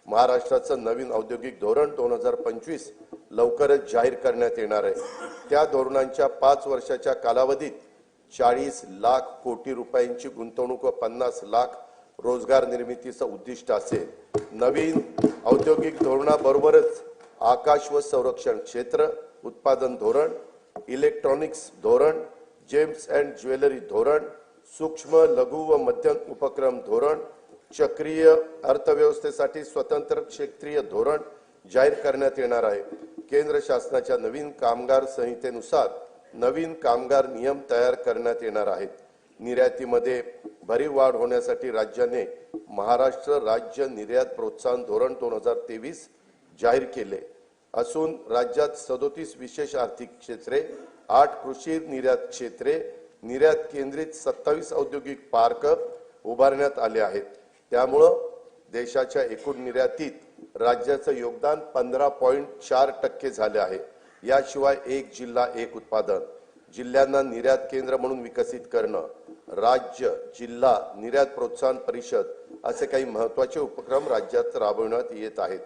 महाराष्ट्राचं नवीन औद्योगिक धोरण 2025 लवकरच जाहीर करण्यात येणार आहे। त्या धोरणांच्या 5 वर्षाच्या कालावधीत 40 लाख कोटी रुपयांची गुंतवणूक व 50 लाख रोजगार निर्मितीचं उद्दिष्ट असेल। नवीन औद्योगिक धोरणाबरोबरच आकाश व संरक्षण क्षेत्र उत्पादन धोरण, इलेक्ट्रॉनिक्स धोरण, जेम्स अँड ज्वेलरी धोरण, सूक्ष्म लघु व मध्यम उपक्रम धोरण, चक्रीय अर्थव्यवस्थेसाठी स्वतंत्र क्षेत्रीय धोरण जाहीर करण्यात येणार आहे। केंद्र शासनाच्या नवीन कामगार संहितेनुसार नवीन कामगार नियम तयार करण्यात येणार आहेत। निर्यातीमध्ये भरीव वाढ होण्यासाठी राज्याने महाराष्ट्र राज्य निर्यात प्रोत्साहन धोरण 2023 जाहीर केले असून राज्यात 37 विशेष आर्थिक क्षेत्रे, 8 कृषी निर्यात क्षेत्रे, निर्यात केंद्रित 27 औद्योगिक पार्क उभारण्यात आले आहेत। त्यामुळे देशाच्या एकूण निर्यातीत राज्याचं योगदान 15.4% झाले आहे। याशिवाय एक जिल्हा एक उत्पादन, जिल्ह्यांना निर्यात केंद्र म्हणून विकसित करणं, राज्य जिल्हा निर्यात प्रोत्साहन परिषद असे काही महत्त्वाचे उपक्रम राज्यात राबवण्यात येत आहेत।